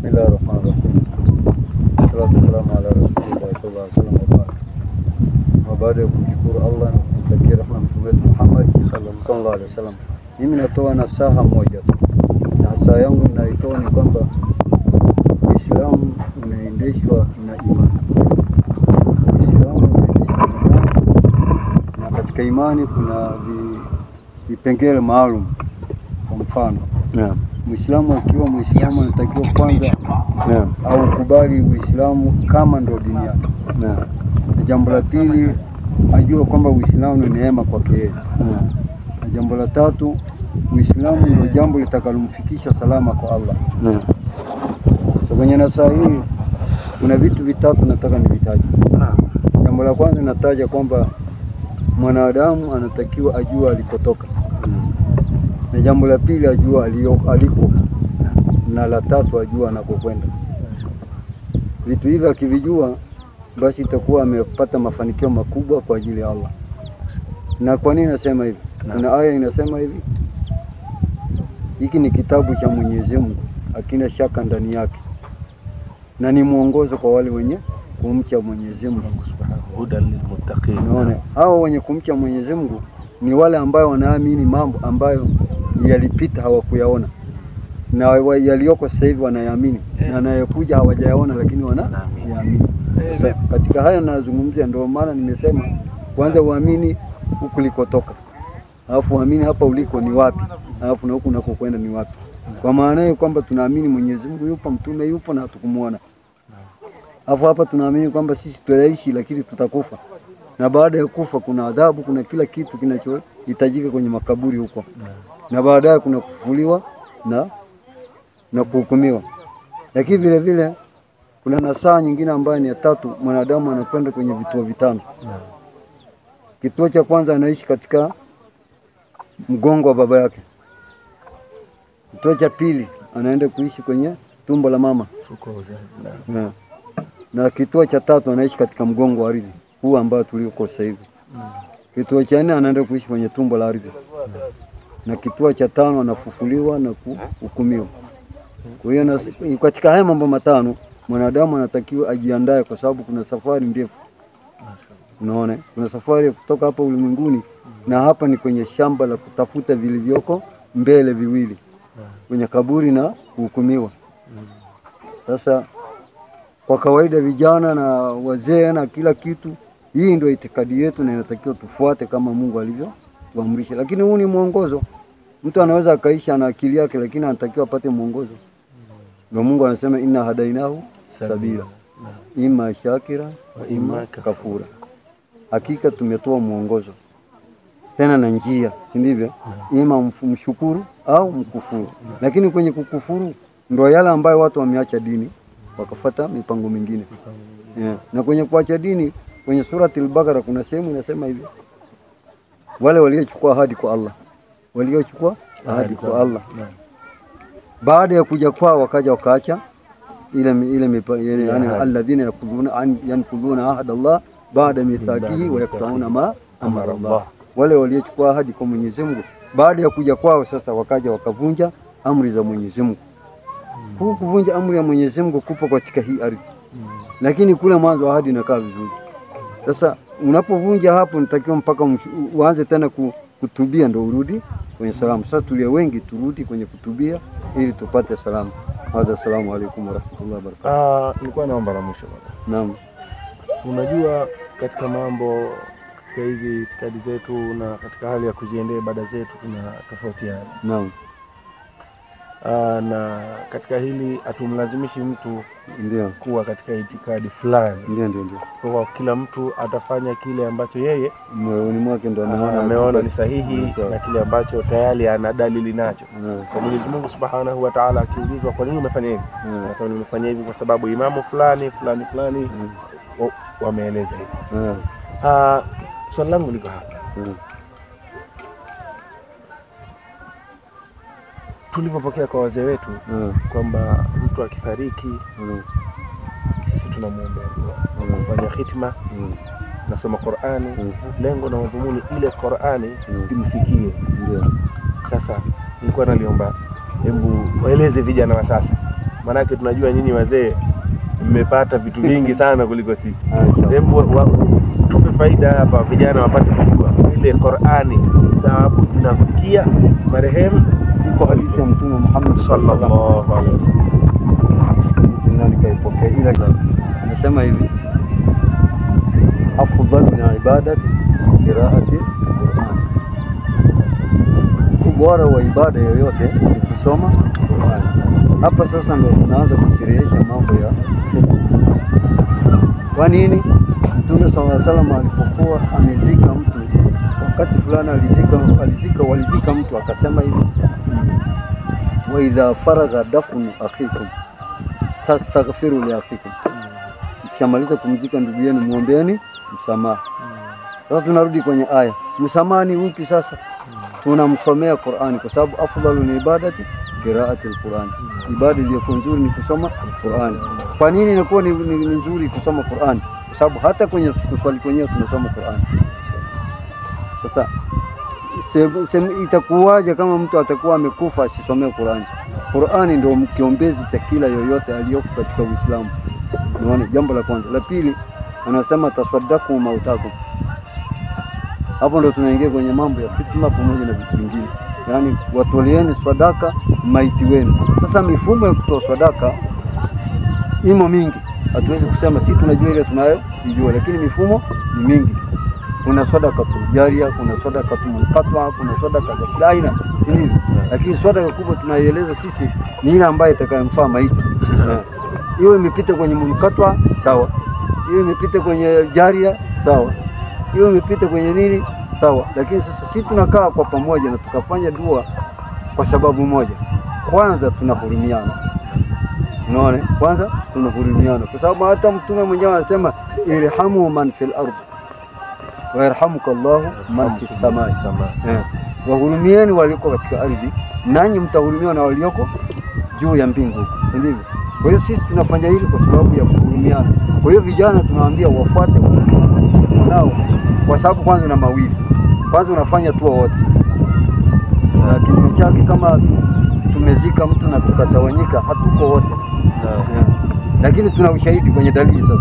Bismillahirrahmanirrahim. Salatu wassalamu ala rasulillah sallallahu alaihi wasallam. Baada ya kumshukuru Allah na kumtakia rehema Mtume Muhammad sallallahu alaihi wasallam, mimi natoa nasaha moja tu. Nasaha yangu naitoa ni kwamba Uislamu unaendeshwa na imani. Uislamu unaendeshwa na imani, na katika imani kuna vipengele maalum. Kwa mfano, Muislamu akiwa Muislamu anatakiwa kwanza au kubali Uislamu kama ndio dini yake. Na jambo la pili, ajue kwamba Uislamu ni neema kwake yeye. Na jambo la tatu, Uislamu ndio jambo litakalomfikisha salama kwa Allah. So kwenye nasaha hii kuna vitu vitatu nataka nivitaje. Jambo la kwanza nataja kwamba mwanadamu anatakiwa ajue alikotoka. Na jambo la pili ajue aliko, na la tatu ajue anakokwenda. Vitu hivi akivijua, basi itakuwa amepata mafanikio makubwa kwa ajili ya Allah. Na kwa nini nasema hivi? Kuna aya inasema hivi, hiki ni kitabu cha Mwenyezi Mungu, hakina shaka ndani yake, na ni mwongozo kwa wale wenye kumcha Mwenyezi Mungu. Hudan lilmuttaqin. Unaona, hao wenye kumcha Mwenyezi Mungu ni wale ambao wanaamini mambo ambayo yalipita hawakuyaona, na yaliyoko sasa hivi wanayaamini, na yanayokuja hawajayaona lakini wanayaamini. Sasa katika haya ninazungumzia, ndio maana nimesema kwanza uamini huku ulikotoka, alafu uamini hapa uliko ni wapi, alafu na huku unakokwenda ni wapi. Kwa maana hiyo kwamba tunaamini Mwenyezi Mungu yupo, mtume yupo, na hatukumuona. Alafu hapa tunaamini kwamba sisi tutaishi lakini tutakufa, na baada ya kufa kuna adhabu, kuna kila kitu kinachohitajika kwenye makaburi huko, na baadaye kuna kufufuliwa na kuhukumiwa. Lakini vile vile kuna nasaha nyingine ambayo ni ya tatu, mwanadamu anakwenda kwenye vituo vitano. Kituo cha kwanza, anaishi katika mgongo wa baba yake. Kituo cha pili, anaenda kuishi kwenye tumbo la mama. Na kituo cha tatu, anaishi katika mgongo wa ardhi huu ambao tuliko sasa hivi. Kituo cha nne, anaenda kuishi kwenye tumbo la ardhi. Na kituo cha tano, anafufuliwa na kuhukumiwa. Kwa hiyo katika haya mambo matano mwanadamu anatakiwa ajiandae, kwa sababu kuna safari ndefu. Unaona, kuna safari kutoka hapa ulimwenguni, na hapa ni kwenye shamba la kutafuta vilivyoko mbele viwili, kwenye kaburi na kuhukumiwa. Sasa kwa kawaida vijana na wazee na kila kitu, hii ndio itikadi yetu na inatakiwa tufuate kama Mungu alivyoamrisha. Lakini huu ni mwongozo. Mtu anaweza akaisha na akili yake, lakini anatakiwa apate mwongozo. Na Mungu anasema inna hadainahu sabila, imma shakira wa imma kafura. Hakika tumetoa mwongozo tena na njia, si ndivyo? Ima mshukuru au mkufuru. Lakini kwenye kukufuru ndio yale ambayo watu wameacha dini wakafuata mipango mingine. Na kwenye kuacha dini, kwenye surati al-Baqara kuna sehemu inasema hivi, wale waliochukua ahadi kwa Allah, waliochukua ahadi kwa Allah, baada ya kuja kwao wakaja wakaacha ile yani alladhina yanquduna ahda Allah baada mithaqihi wa yaqtauna ma amara Allah. Wale waliochukua ahadi kwa Mwenyezi Mungu, baada ya kuja kwao sasa wakaja wakavunja amri za Mwenyezi Mungu. Kuvunja amri ya Mwenyezi Mungu kupo katika hii ardhi, lakini kule mwanzo ahadi inakaa vizuri. Sasa unapovunja hapo, nitakiwa mpaka uanze tena kutubia ndio urudi kwenye salamu. Sasa tulia wengi turudi kwenye kutubia ili tupate salamu. Assalamu alaykum warahmatullahi wabarakatuh. Nilikuwa naomba la mwisho bwana. Naam. Unajua katika mambo, katika hizi itikadi zetu na katika hali ya kujiendea ibada zetu kuna tofautiana. Naam. Na katika hili hatumlazimishi mtu ndio kuwa katika itikadi fulani. Ndio. Kwa kila mtu atafanya kile ambacho yeye moyoni mwake ndio ameona ni sahihi na kile ambacho tayari ana dalili nacho. Kwa Mwenyezi Mungu Subhanahu wa Ta'ala akiulizwa kwa nini umefanya hivi? Anasema nimefanya hivi kwa sababu imamu fulani wameeleza hivi. Swali langu liko hapa. Tulipopokea kwa wazee wetu kwamba mtu akifariki sisi tunamuombea dua, kufanya hitima, nasoma Qur'ani, lengo na madhumuni ile Qur'ani imfikie. Sasa nilikuwa naliomba, hebu waeleze vijana wa sasa Maanake tunajua nyinyi wazee mmepata vitu vingi sana kuliko sisi. Hebu tupe faida hapa, vijana wapate kujua ile Qur'ani sababu zinafikia marehemu. Iko hadithi ya Mtume Muhammad sallallahu alaihi wasallam, nani kaipokea, ila anasema hivi: afdal min ibadati qiraati Qur'an, ubora wa ibada yoyote ni kusoma Qur'an. Hapa sasa ndio tunaanza kusherehesha mambo ya kwa nini Mtume sallallahu alaihi wasallam alipokuwa amezika mtu, wakati fulani walizika mtu, akasema hivi: wa idha faragha dafnu akhikum tastaghfiru li akhikum, mkishamaliza kumzika ndugu yenu muombeeni msamaha. Sasa tunarudi kwenye aya, msamaha ni upi sasa? Tunamsomea Qur'ani, kwa sababu afdalu ni ibadati qiraati al-Qur'an, ibada iliyo nzuri ni kusoma Qur'ani. Kwa nini inakuwa ni nzuri kusoma Qur'ani? Kwa sababu hata kwenye kuswali kwenyewe tunasoma Qur'ani. Sasa itakuwaje kama mtu atakuwa amekufa asisomee Qur'ani? Qur'ani ndio kiombezi cha kila yoyote aliyoko katika Uislamu. Unaona, jambo la kwanza. La pili, anasema tasaddaku mautakum. Hapo ndo tunaingia kwenye mambo ya fitna pamoja na vitu vingine, yaani watoleeni sadaka maiti wenu. Sasa mifumo ya kutoa sadaka imo mingi, hatuwezi kusema si tunajua ile tunayojua, lakini mifumo ni mingi. Kuna sadaka tu jaria, kuna sadaka tu mkatwa, kuna sadaka za kila aina, si lakini sadaka kubwa tunaieleza sisi ni ile ambayo itakayomfaa maiti. Hiyo imepita kwenye mkatwa, sawa. Hiyo imepita kwenye jaria, sawa. Hiyo imepita kwenye nini, sawa. Lakini sasa sisi tunakaa kwa pamoja na tukafanya dua kwa sababu moja. Kwanza tunahurumiana. Unaona? Kwanza tunahurumiana, kwa sababu hata Mtume mwenyewe anasema irhamu man fil ardh wa yarhamuka Allahu man fis samaa. Wahurumieni walioko katika ardhi, nanyi mtahurumiwa na walioko juu ya mbingu. Ndivyo. Kwa hiyo sisi tunafanya hili kwa sababu ya kuhurumiana. Kwa hiyo vijana tunawaambia wafuate nao, kwa sababu kwanza na mawili. Kwanza unafanya tu wote. Na kinyume chake, kama tumezika mtu na tukatawanyika, hatuko wote. Lakini tuna ushahidi kwenye dalili. Sasa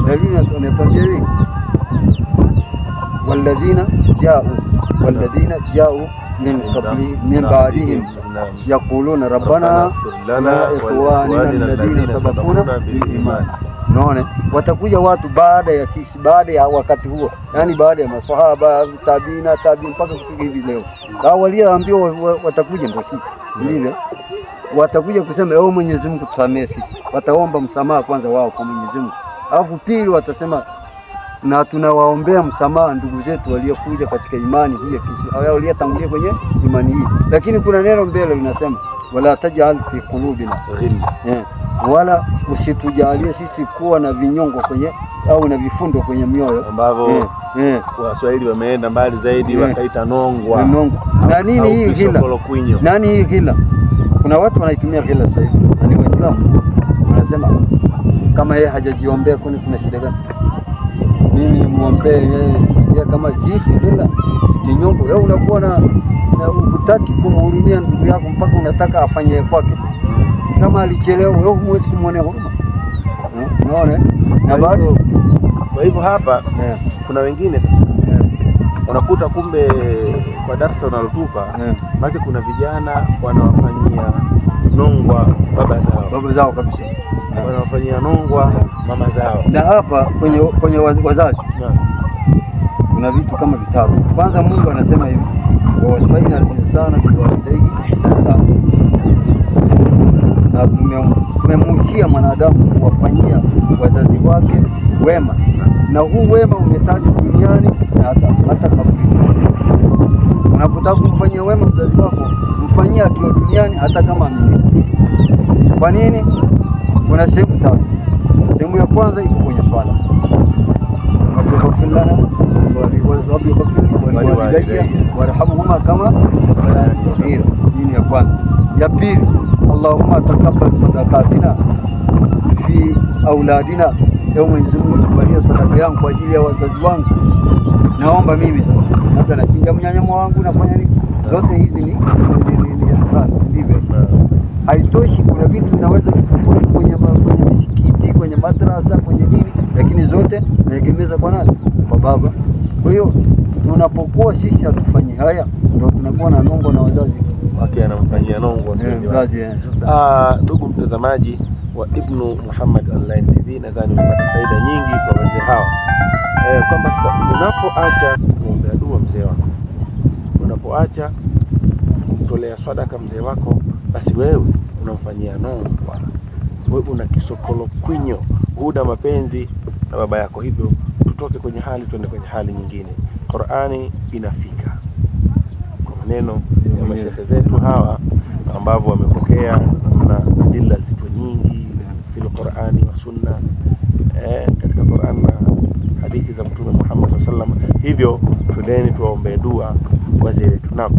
dalili inatuambia hivi: walladhina ja'u min ba'dihim yaquluna rabbana lana ikhwanina alladhina sabaquna bil iman. Unaona, watakuja watu baada ya sisi, baada ya wakati huo, yani baada ya maswahaba, tabiina, mpaka kufika hivi leo. Hao walioambiwa watakuja ndio sisi. Ndivyo watakuja kusema ewe Mwenyezi Mungu tusamee sisi. Wataomba msamaha kwanza wao kwa Mwenyezi Mungu. Alafu pili watasema na tunawaombea msamaha ndugu zetu waliokuja katika imani hii ya Kiislamu, hao waliotangulia kwenye imani hii. Lakini kuna neno mbele linasema wala taj'al fi qulubina ghilla, wala usitujalie sisi kuwa na vinyongo kwenye au na vifundo kwenye mioyo, ambavyo Waswahili wameenda mbali zaidi wakaita nongwa. Na nini hii ghilla? Nani hii ghilla? Kuna watu wanaitumia ghilla sasa hivi, na ni Waislamu. Wanasema kama yeye hajajiombea kuna shida gani? Mimi nimuombee yeye kama sisi ghilla, kinyongo. Wewe unakuwa na hutaki kumhurumia ndugu yako mpaka unataka afanye kwake. Kama alichelewa wewe huwezi kumwonea huruma. Unaona? Na bado kwa hivyo hapa kuna wengine sasa unakuta kumbe kwa darasa unalotupa baki kuna vijana wanawafanyia nongwa baba zao kabisa, wanawafanyia nongwa mama zao. Na hapa kwenye wazazi kuna vitu kama vitabu. Kwanza Mungu anasema hivi: wa wasfaina al-insana biwalidayhi ihsana, na tumemuhusia mwanadamu kuwafanyia wazazi wake wema, na huu wema umetajwa duniani na hata kaburini. Unapotaka kumfanyia wema mzazi wako, mfanyie akiwa duniani hata kama amezikwa. Kwa nini? Kuna sehemu tatu. Sehemu ya kwanza iko kwenye swala, warhamhuma kama hii ni ya kwanza. Ya pili, Allahumma taqabbal sadaqatina fi auladina, ewe Mwenyezi Mungu kubalia sadaka yangu kwa ajili ya wazazi wangu. Naomba mimi sasa, labda nachinja mnyanyamo wangu, nafanya nini, Zote hizi ni hasara, ndivyo. Haitoshi, kuna vitu vinaweza kuweka kwenye misikiti, kwenye madrasa, kwenye nini, lakini zote naegemeza kwa nani? Kwa baba. Kwa hiyo tunapokuwa sisi hatufanyi haya, ndio tunakuwa na nongo na wazazi wake anamfanyia nongo mzazi. Ndugu mtazamaji wa Ibnu Muhammad Online TV, nadhani umepata faida nyingi kwa wazee hawa, kwamba sasa unapoacha kumwombea dua mzee wako, unapoacha kumtolea sadaka mzee wako, basi wewe unamfanyia nongo, wewe una kisokolo kwinyo, huna mapenzi na baba yako. Hivyo tutoke kwenye hali tuende kwenye hali nyingine. Qur'ani inafika kwa maneno ya mashehe zetu hawa ambao wamepokea na adilla zipo nyingi fil Qur'ani wa sunna, katika Qur'an na hadithi za Mtume Muhammad sallallahu alaihi wasallam. Hivyo twendeni tuwaombee dua wazee wetu. Naam.